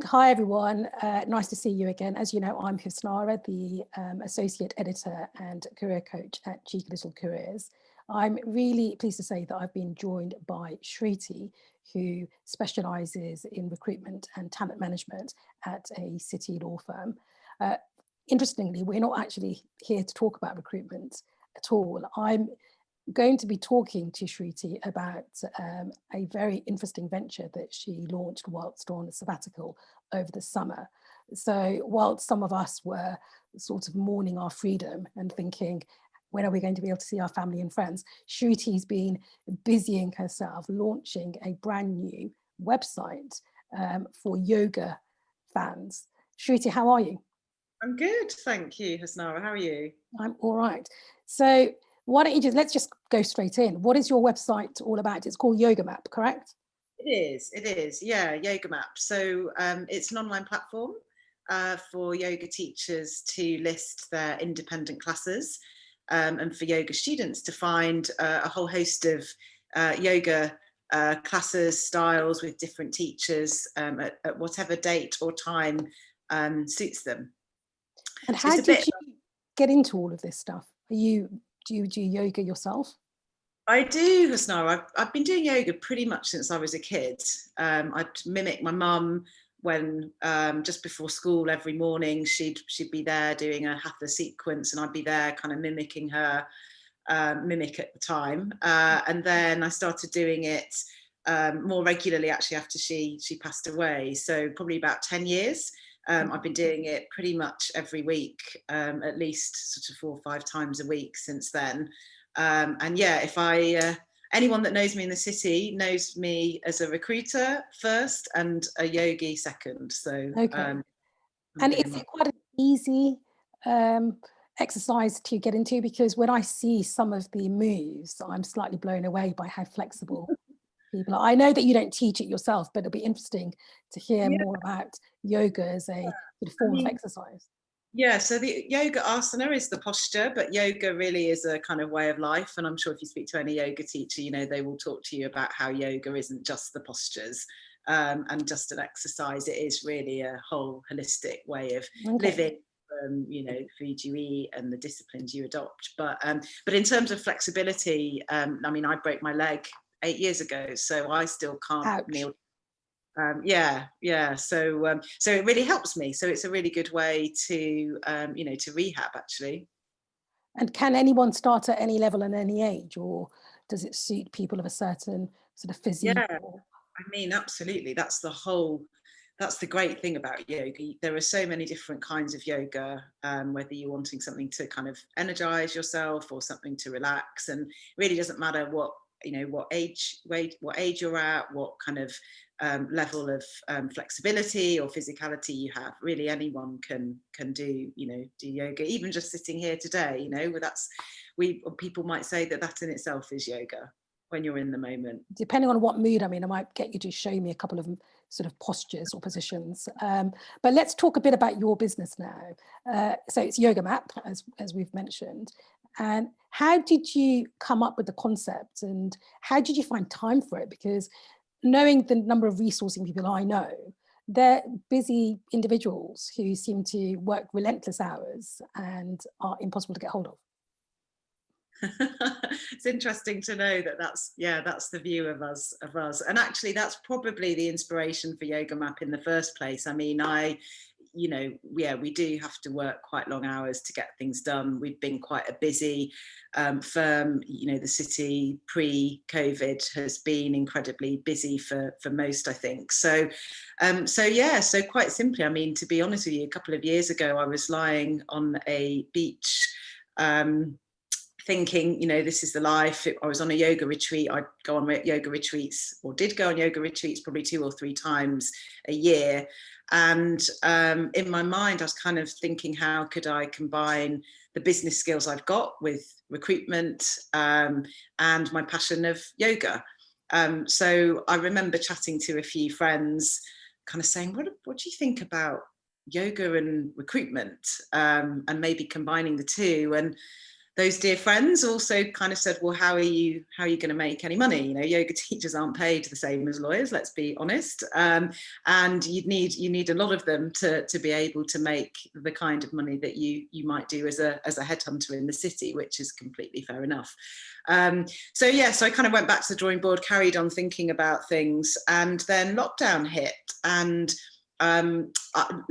Hi everyone, nice to see you again. As you know, I'm Husnara, the Associate Editor and Career Coach at Cheeky Little Careers. I'm really pleased to say that I've been joined by Shruti, who specialises in recruitment and talent management at a city law firm. Interestingly, we're not actually here to talk about recruitment at all. I'm going to be talking to Shruti about a very interesting venture that she launched whilst on a sabbatical over the summer. So whilst some of us were sort of mourning our freedom and thinking, when are we going to be able to see our family and friends? Shruti's been busying herself, launching a brand new website for yoga fans. Shruti, how are you? I'm good, thank you, Husnara. How are you? I'm all right. So why don't you let's just go straight in. What is your website all about? It's called Yoga Mapp, correct? It is, yeah, Yoga Mapp. So it's an online platform for yoga teachers to list their independent classes and for yoga students to find a whole host of yoga classes, styles with different teachers at whatever date or time suits them. And how did you get into all of this stuff? Do you do yoga yourself? I do, Husnara. I've been doing yoga pretty much since I was a kid. I'd mimic my mum when just before school every morning she'd be there doing a hatha sequence, and I'd be there kind of mimicking her mimic at the time. And then I started doing it more regularly actually after she passed away. So probably about 10 years. I've been doing it pretty much every week, at least sort of 4 or 5 times a week since then. And yeah, if anyone that knows me in the city knows me as a recruiter first and a yogi second. So, okay. And is it quite an easy exercise to get into? Because when I see some of the moves, I'm slightly blown away by how flexible people are. I know that you don't teach it yourself, but it'll be interesting to hear more about yoga as a sort of form of exercise. Yeah, so the yoga asana is the posture, but yoga really is a kind of way of life. And I'm sure if you speak to any yoga teacher, you know, they will talk to you about how yoga isn't just the postures and just an exercise. It is really a whole holistic way of living. You know, the food you eat and the disciplines you adopt. But in terms of flexibility, I mean, I broke my leg 8 years ago, so I still can't kneel. So it really helps me. So it's a really good way to you know, to rehab actually. And can anyone start at any level and any age, or does it suit people of a certain sort of physique? Yeah, I mean, absolutely. That's the great thing about yoga. There are so many different kinds of yoga, whether you're wanting something to kind of energize yourself or something to relax, and really doesn't matter what, you know, what age you're at, what kind of level of flexibility or physicality you have. Really anyone can do, you know, do yoga. Even just sitting here today, you know, people might say that in itself is yoga when you're in the moment. Depending on what mood I'm in, I might get you to show me a couple of sort of postures or positions. But let's talk a bit about your business now. So it's Yoga Mapp, as we've mentioned. And how did you come up with the concept, and how did you find time for it? Because knowing the number of resourcing people I know, they're busy individuals who seem to work relentless hours and are impossible to get hold of. It's interesting to know that's the view of us, and actually that's probably the inspiration for Yoga Mapp in the first place. I mean, you know, we do have to work quite long hours to get things done. We've been quite a busy firm. You know, the city pre-COVID has been incredibly busy for most, I think. So quite simply, I mean, to be honest with you, a couple of years ago, I was lying on a beach thinking, you know, this is the life. I was on a yoga retreat. I'd go on yoga retreats, or did go on yoga retreats probably 2 or 3 times a year. And in my mind, I was kind of thinking, how could I combine the business skills I've got with recruitment and my passion of yoga? So I remember chatting to a few friends, kind of saying, what do you think about yoga and recruitment, and maybe combining the two? those dear friends also kind of said, well, how are you going to make any money? You know, yoga teachers aren't paid the same as lawyers, let's be honest. And you need a lot of them to be able to make the kind of money that you might do as a headhunter in the city, which is completely fair enough. So I kind of went back to the drawing board, carried on thinking about things, and then lockdown hit. And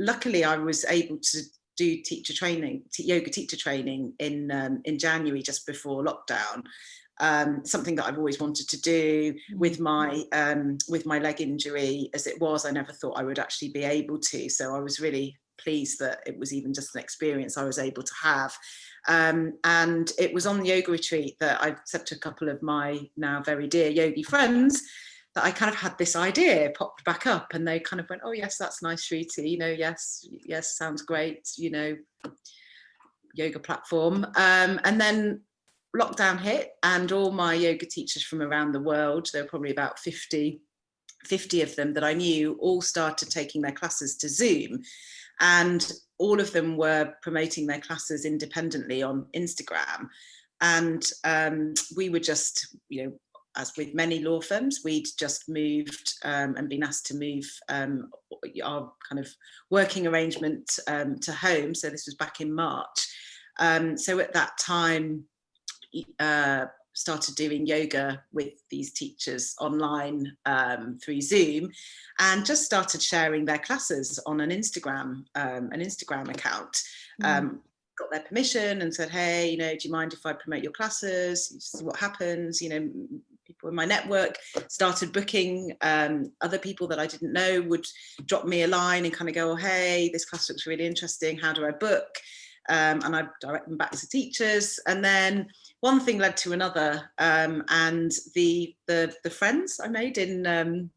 luckily I was able to do yoga teacher training in January, just before lockdown. Something that I've always wanted to do. With my leg injury as it was, I never thought I would actually be able to. So I was really pleased that it was even just an experience I was able to have. And it was on the yoga retreat that I said to a couple of my now very dear yogi friends that I kind of had this idea popped back up, and they kind of went, oh yes, that's nice, Shruti, you know, yes, sounds great, you know, yoga platform. And then lockdown hit, and all my yoga teachers from around the world, there were probably about 50 of them that I knew, all started taking their classes to Zoom. And all of them were promoting their classes independently on Instagram. And we were just, you know, as with many law firms, we'd just moved and been asked to move our kind of working arrangement to home. So this was back in March. So at that time, started doing yoga with these teachers online through Zoom, and just started sharing their classes on an Instagram account. Got their permission and said, hey, you know, do you mind if I promote your classes? This is what happens. You know, people in my network started booking. Other people that I didn't know would drop me a line and kind of go, oh, hey, this class looks really interesting. How do I book? And I direct them back to teachers. And then one thing led to another. And the friends I made in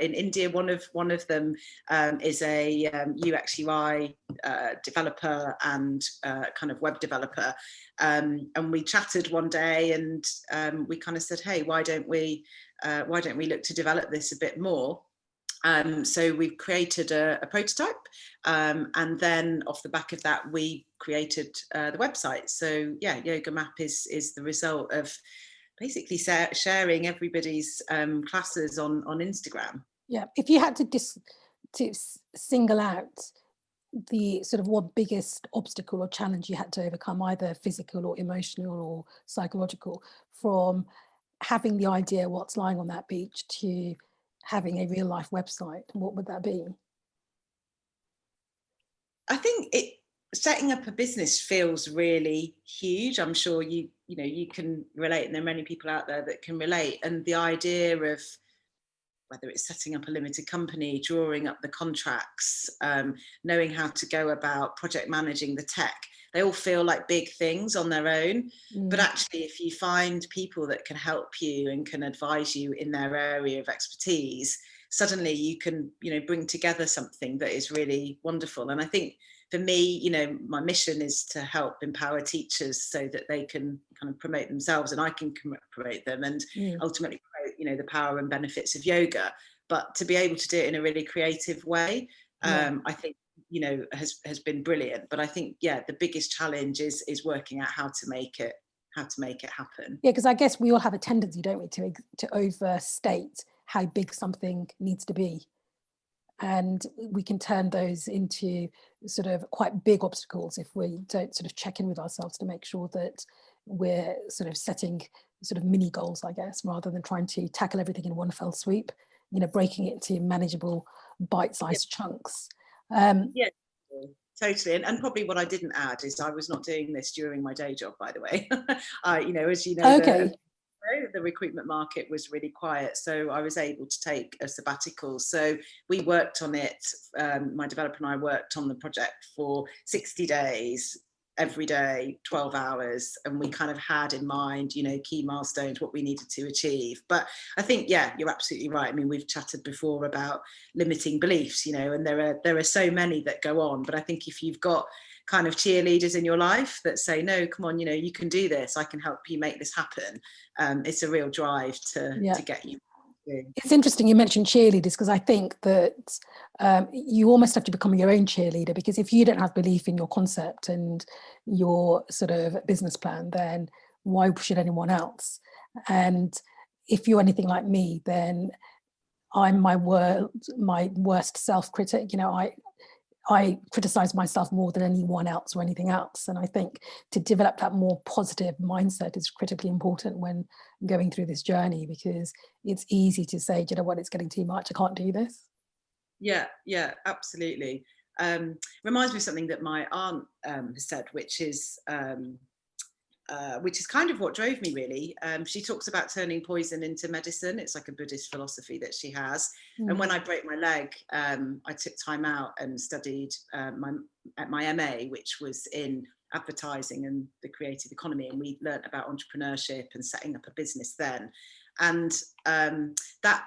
India, one of them is a UX UI developer and kind of web developer, and we chatted one day, and we kind of said, hey, why don't we look to develop this a bit more? So we've created a prototype, and then off the back of that, we created the website. So yeah, Yoga Mapp is the result of basically sharing everybody's classes on Instagram. Yeah, if you had to single out the sort of what biggest obstacle or challenge you had to overcome, either physical or emotional or psychological, from having the idea what's lying on that beach to having a real life website, what would that be? I think setting up a business feels really huge. I'm sure you can relate, and there are many people out there that can relate. And the idea of whether it's setting up a limited company, drawing up the contracts, knowing how to go about project managing the tech, they all feel like big things on their own. But actually, if you find people that can help you and can advise you in their area of expertise, suddenly you can, bring together something that is really wonderful. And I think for me, my mission is to help empower teachers so that they can kind of promote themselves, and I can promote them, and ultimately promote, the power and benefits of yoga. But to be able to do it in a really creative way, I think, has been brilliant. But I think, the biggest challenge is working out how to make it happen. Yeah, because I guess we all have a tendency, don't we, to overstate how big something needs to be. And we can turn those into sort of quite big obstacles if we don't sort of check in with ourselves to make sure that we're sort of setting sort of mini goals, I guess, rather than trying to tackle everything in one fell swoop, breaking it into manageable bite-sized chunks. Yeah, totally. And probably what I didn't add is I was not doing this during my day job, by the way. As you know, okay. The recruitment market was really quiet, so I was able to take a sabbatical. So we worked on it, my developer and I worked on the project for 60 days, every day, 12 hours, and we kind of had in mind, key milestones, what we needed to achieve. But I think, you're absolutely right. I mean, we've chatted before about limiting beliefs, and there are so many that go on. But I think if you've got kind of cheerleaders in your life that say, no, come on, you can do this, I can help you make this happen, it's a real drive to get you. It's interesting you mentioned cheerleaders, because I think that you almost have to become your own cheerleader, because if you don't have belief in your concept and your sort of business plan, then why should anyone else? And if you're anything like me, then I'm my worst self-critic. You know, I criticize myself more than anyone else or anything else. And I think to develop that more positive mindset is critically important when going through this journey, because it's easy to say, you know what, it's getting too much, I can't do this. Yeah, absolutely. Reminds me of something that my aunt has said, which is kind of what drove me, really. She talks about turning poison into medicine. It's like a Buddhist philosophy that she has. And when I broke my leg, I took time out and studied my MA, which was in advertising and the creative economy. And we learnt about entrepreneurship and setting up a business then. And that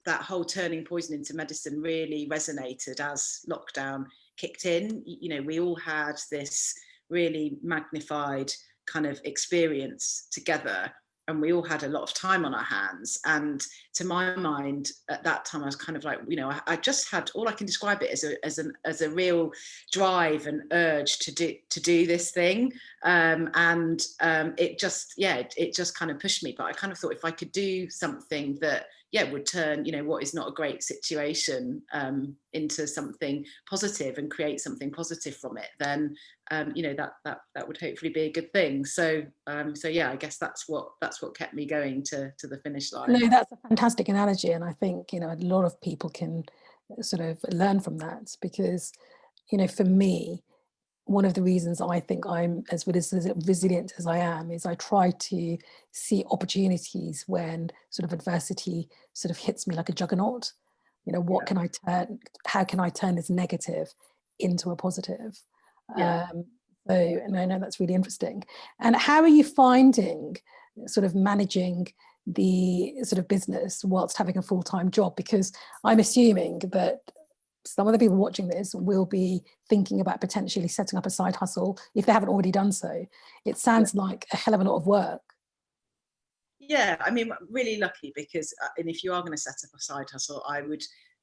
whole turning poison into medicine really resonated as lockdown kicked in. You know, we all had this really magnified kind of experience together, and we all had a lot of time on our hands. And to my mind, at that time, I was kind of like, you know, I just had, all I can describe it as a real drive and urge to do this thing. It just kind of pushed me. But I kind of thought, if I could do something that would turn, you know, what is not a great situation into something positive and create something positive from it, then you know, that would hopefully be a good thing. So yeah, I guess that's what kept me going to the finish line. No, that's a fantastic analogy, and I think, you know, a lot of people can sort of learn from that, because, you know, for me, one of the reasons I think I'm as resilient as I am is I try to see opportunities when sort of adversity sort of hits me like a juggernaut. You know, how can I turn this negative into a positive? So no, that's really interesting. And how are you finding sort of managing the sort of business whilst having a full-time job? Because I'm assuming that some of the people watching this will be thinking about potentially setting up a side hustle if they haven't already done so. It sounds like a hell of a lot of work. Yeah, I mean, really lucky, because and if you are going to set up a side hustle,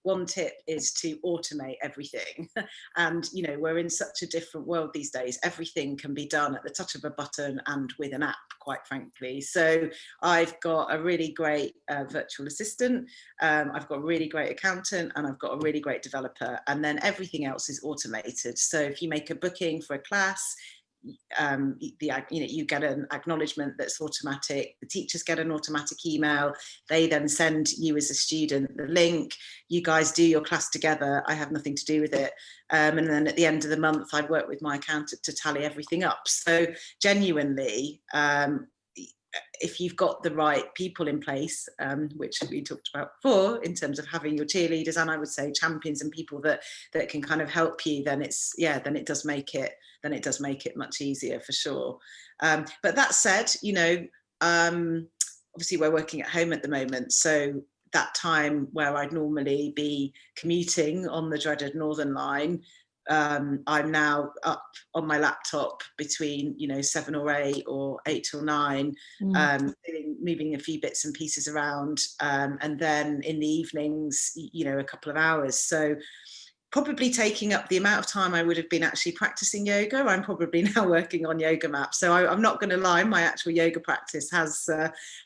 one tip is to automate everything. And, you know, we're in such a different world these days. Everything can be done at the touch of a button and with an app, quite frankly. So I've got a really great virtual assistant. I've got a really great accountant, and I've got a really great developer. And then everything else is automated. So if you make a booking for a class, you get an acknowledgement that's automatic. The teachers get an automatic email. They then send you as a student the link. You guys do your class together. I have nothing to do with it. And then at the end of the month, I work with my accountant to tally everything up. So genuinely, if you've got the right people in place, which we talked about before, in terms of having your cheerleaders, and I would say champions and people that can kind of help you, then it does make it much easier, for sure. But that said, you know, obviously we're working at home at the moment, so that time where I'd normally be commuting on the dreaded Northern Line, I'm now up on my laptop between, you know, 7 or 8 or 8 till 9, moving a few bits and pieces around, and then in the evenings, you know, a couple of hours. So probably taking up the amount of time I would have been actually practicing yoga. I'm probably now working on yoga Mapp. So I'm not going to lie, my actual yoga practice has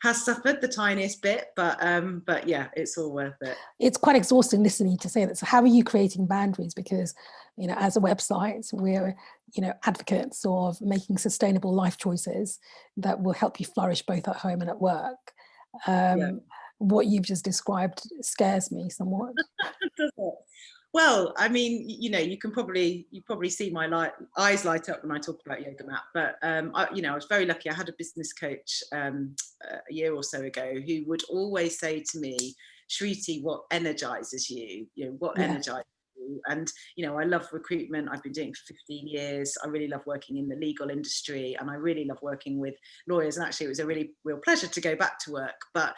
suffered the tiniest bit, but yeah, it's all worth it. It's quite exhausting listening to say that. So how are you creating boundaries? Because, you know, as a website, we're, you know, advocates of making sustainable life choices that will help you flourish both at home and at work. What you've just described scares me somewhat. Does it? Well, I mean, you know, you probably see my eyes light up when I talk about yoga Mapp. But I was very lucky. I had a business coach a year or so ago who would always say to me, "Shruti, what energizes you? You know, what energizes you?" do. And, you know, I love recruitment. I've been doing it for 15 years. I really love working in the legal industry, and I really love working with lawyers. And actually, it was a really real pleasure to go back to work. But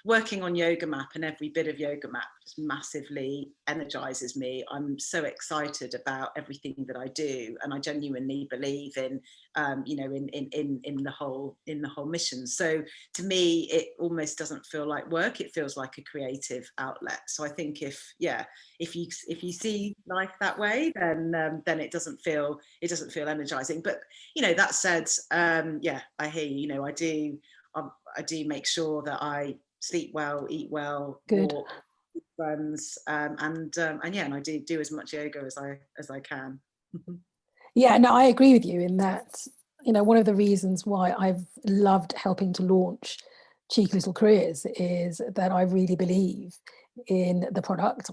working on Yoga Mapp and every bit of Yoga Mapp just massively energizes me. I'm so excited about everything that I do, and I genuinely believe in, you know, in the whole mission. So to me, it almost doesn't feel like work. It feels like a creative outlet. So I think if you see life that way, then it doesn't feel energizing. But, you know, that said, yeah, I hear you. You know, I do make sure that I sleep well, eat well, walk with friends, and yeah, and I do as much yoga as I can. Yeah, no, I agree with you in that, you know, one of the reasons why I've loved helping to launch Cheeky Little Careers is that I really believe in the product.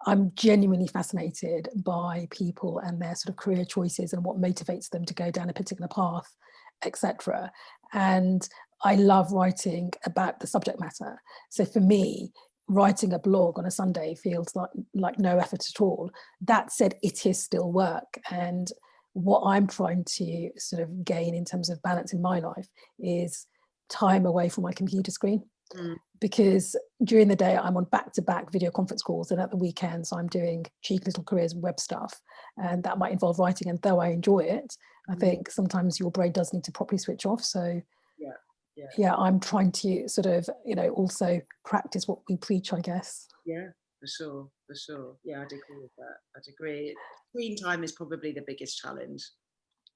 I'm genuinely fascinated by people and their sort of career choices and what motivates them to go down a particular path, etc. And I love writing about the subject matter. So for me, writing a blog on a Sunday feels like no effort at all. That said, it is still work. And what I'm trying to sort of gain in terms of balance in my life is time away from my computer screen. Because during the day I'm on back-to-back video conference calls, and at the weekends I'm doing Cheeky Little Careers web stuff, and that might involve writing. And though I enjoy it, I think sometimes your brain does need to properly switch off. So yeah, I'm trying to sort of, you know, also practice what we preach, I guess. Yeah, for sure. Yeah, I'd agree with that. I'd agree. Screen time is probably the biggest challenge.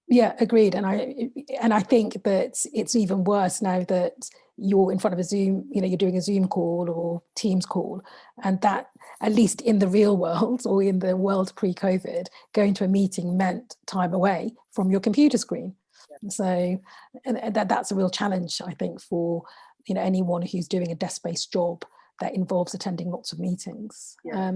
Yeah, agreed. And I think that it's even worse now that you're in front of a Zoom, you know, you're doing a Zoom call or Teams call, and that, at least in the real world or in the world pre-COVID, going to a meeting meant time away from your computer screen. Yeah. So and that's a real challenge, I think, for, you know, anyone who's doing a desk-based job that involves attending lots of meetings. Yeah.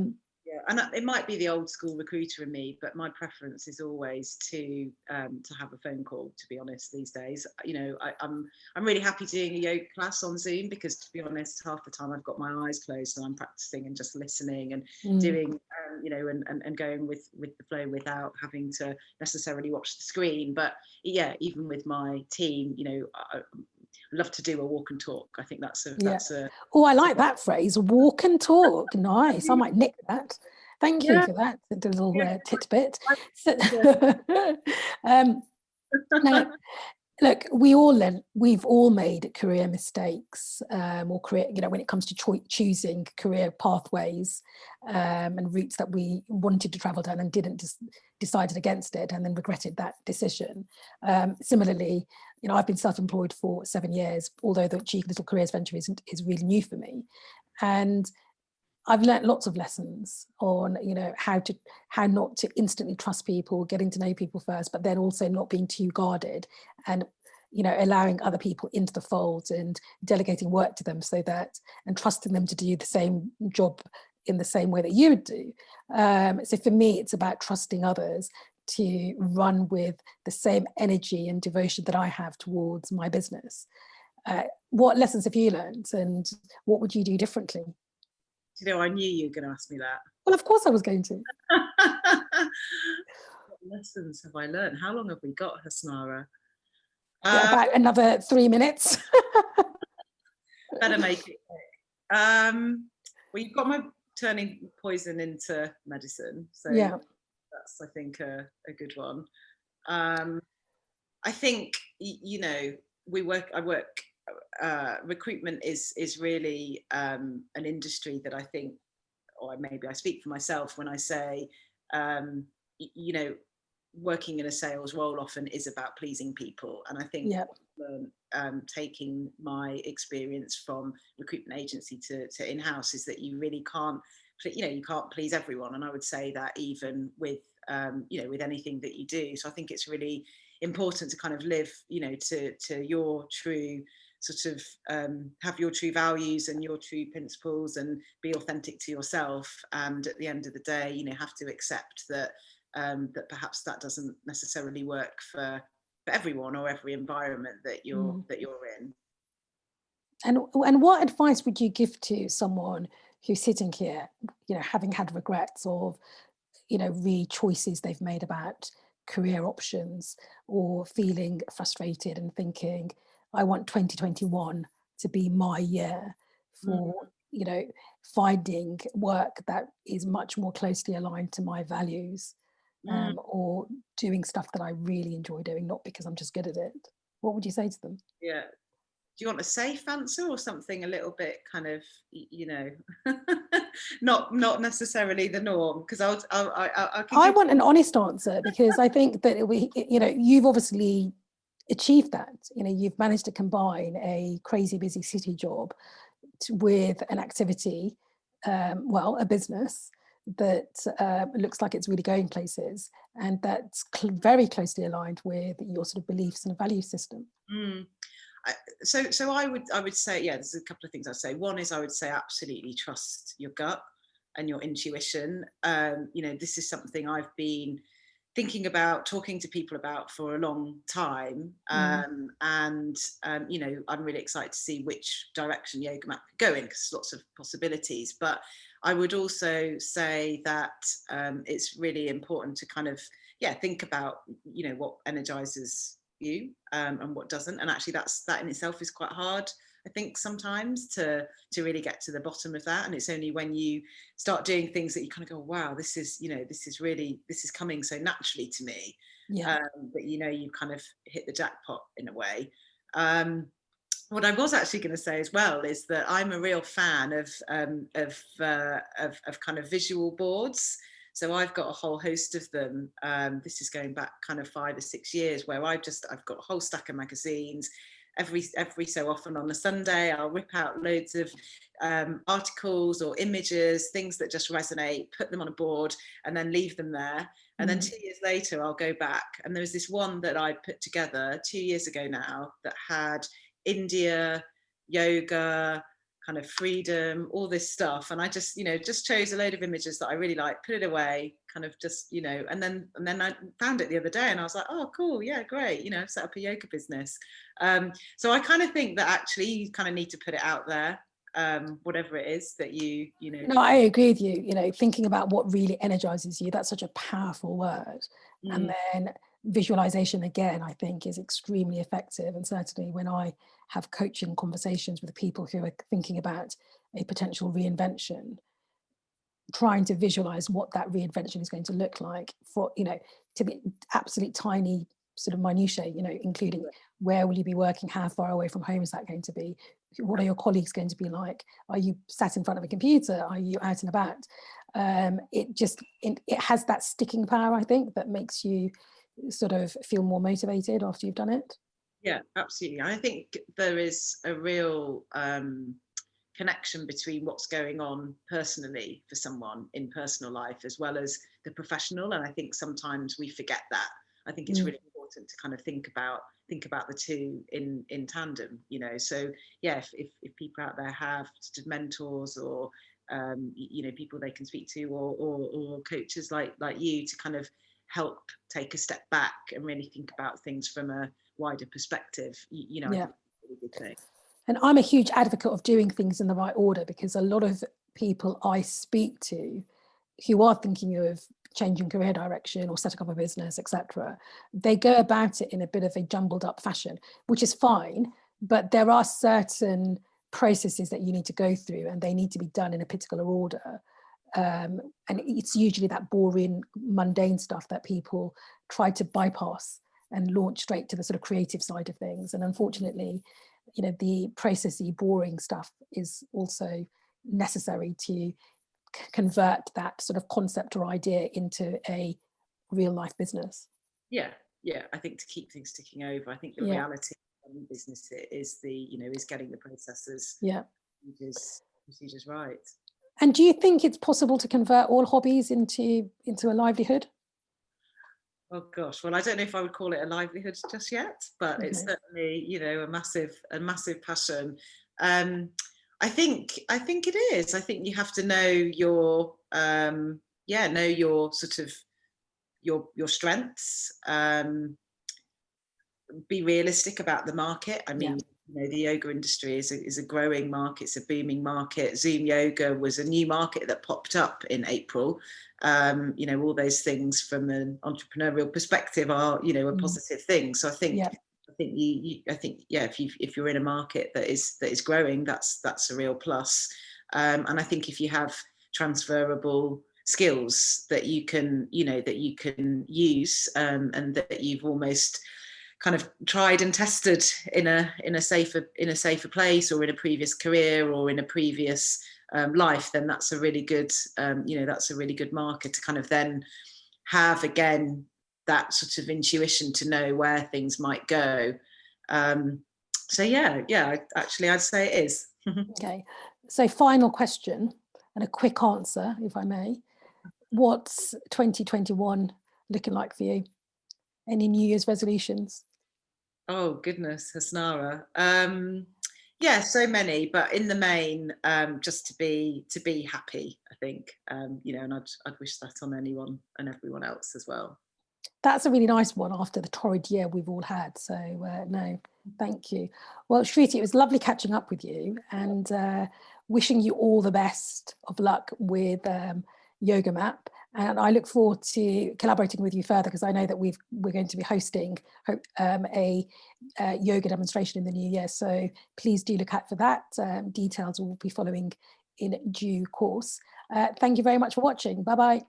And it might be the old school recruiter in me, but my preference is always to have a phone call, to be honest, these days. You know, I'm really happy doing a yoga class on Zoom, because, to be honest, half the time I've got my eyes closed and I'm practicing and just listening and doing, you know, and going with the flow without having to necessarily watch the screen. But yeah, even with my team, you know, I love to do a walk and talk. I think that's a oh, I like that phrase, walk and talk. Nice. I might nick that. Thank you for that little tidbit. Now, look, we've all made career mistakes, or career, you know, when it comes to choosing career pathways and routes that we wanted to travel down and didn't, decided against it and then regretted that decision. Similarly, you know, I've been self-employed for 7 years, although the Cheeky Little Careers venture is really new for me. And I've learned lots of lessons on, you know, how not to instantly trust people, getting to know people first, but then also not being too guarded, and, you know, allowing other people into the fold and delegating work to them, so that, and trusting them to do the same job in the same way that you would do. So for me, it's about trusting others to run with the same energy and devotion that I have towards my business. What lessons have you learned, and what would you do differently? You know, I knew you were going to ask me that. Well, of course I was going to. What lessons have I learned? How long have we got, Hasnara? About another 3 minutes. Better make it quick. Well, you've got my turning poison into medicine. So yeah, that's, I think, a good one. I think, you know, recruitment is really an industry that I think, or maybe I speak for myself when I say, you know, working in a sales role often is about pleasing people. And I think taking my experience from recruitment agency to in-house is that you really can't, you know, you can't please everyone. And I would say that even with, you know, with anything that you do. So I think it's really important to kind of live, you know, to your true sort of have your true values and your true principles and be authentic to yourself. And at the end of the day, you know, have to accept that that perhaps that doesn't necessarily work for everyone or every environment that you're in. And what advice would you give to someone who's sitting here, having had regrets of, choices they've made about career options, or feeling frustrated and thinking, I want 2021 to be my year for, finding work that is much more closely aligned to my values, or doing stuff that I really enjoy doing, not because I'm just good at it. What would you say to them? Yeah. Do you want a safe answer or something a little bit kind of, not necessarily the norm? Because I want an honest answer, because I think that you've obviously achieved that. You've managed to combine a crazy busy city job with an activity, a business that looks like it's really going places, and that's very closely aligned with your sort of beliefs and value system. So I would say, there's a couple of things I'd say. One is, I would say absolutely trust your gut and your intuition. This is something I've been thinking about, talking to people about for a long time. And I'm really excited to see which direction Yoga Mapp could go in, because there's lots of possibilities. But I would also say that it's really important to kind of, think about, what energizes you and what doesn't. And actually that in itself is quite hard, I think, sometimes to really get to the bottom of that. And it's only when you start doing things that you kind of go, wow, this is coming so naturally to me, that you kind of hit the jackpot in a way. What I was actually going to say as well is that I'm a real fan of kind of visual boards. So I've got a whole host of them. This is going back kind of 5 or 6 years, where I've got a whole stack of magazines. Every so often on a Sunday, I'll rip out loads of articles or images, things that just resonate, put them on a board, and then leave them there. And then 2 years later, I'll go back. And there was this one that I put together 2 years ago now that had India, yoga, kind of freedom, all this stuff. And I just chose a load of images that I really like, put it away, kind of just, and then I found it the other day and I was like, oh, cool. Yeah, great. I've set up a yoga business. So I kind of think that actually you kind of need to put it out there, whatever it is that you know. No, I agree with you. Thinking about what really energizes you, that's such a powerful word. And then visualization, again, I think is extremely effective. And certainly when I have coaching conversations with people who are thinking about a potential reinvention, trying to visualize what that reinvention is going to look like, for to be absolute tiny sort of minutiae, including where will you be working, how far away from home is that going to be, what are your colleagues going to be like, are you sat in front of a computer, are you out and about. It has that sticking power, I think, that makes you sort of feel more motivated after you've done it. Yeah, absolutely. I think there is a real connection between what's going on personally for someone in personal life as well as the professional, and I think sometimes we forget that. I think it's really important to kind of think about the two in tandem, so if people out there have sort of mentors or people they can speak to, or coaches like you, to kind of help take a step back and really think about things from a wider perspective, I think it's a really good thing. And I'm a huge advocate of doing things in the right order, because a lot of people I speak to who are thinking of changing career direction or setting up a business, etc., they go about it in a bit of a jumbled up fashion, which is fine, but there are certain processes that you need to go through and they need to be done in a particular order. And it's usually that boring, mundane stuff that people try to bypass and launch straight to the sort of creative side of things. And unfortunately, the processy, boring stuff is also necessary to convert that sort of concept or idea into a real life business. Yeah, I think to keep things ticking over, I think the reality of business is is getting the processes, procedures right. And do you think it's possible to convert all hobbies into a livelihood? Oh gosh, well, I don't know if I would call it a livelihood just yet, but it's certainly, a massive passion. I think it is. I think you have to know your sort of your strengths. Be realistic about the market. I mean, the yoga industry is a growing market, it's a booming market. Zoom yoga was a new market that popped up in April. All those things from an entrepreneurial perspective are, a positive thing. So I think, if you're in a market that is growing, that's a real plus. And I think if you have transferable skills that you can use, and that you've almost kind of tried and tested in a safer place, or in a previous career, or in a previous life, then that's a really good market to kind of then have again that sort of intuition to know where things might go. Actually I'd say it is. Okay, so final question, and a quick answer if I may. What's 2021 looking like for you? Any New Year's resolutions? Oh goodness, Hasnara. So many, but in the main, just to be happy, I think, and I'd wish that on anyone and everyone else as well. That's a really nice one after the torrid year we've all had. So no, thank you. Well, Shruti, it was lovely catching up with you, and wishing you all the best of luck with Yoga Mapp. And I look forward to collaborating with you further, because I know that we're going to be hosting a yoga demonstration in the new year. So please do look out for that. Details will be following in due course. Thank you very much for watching. Bye-bye.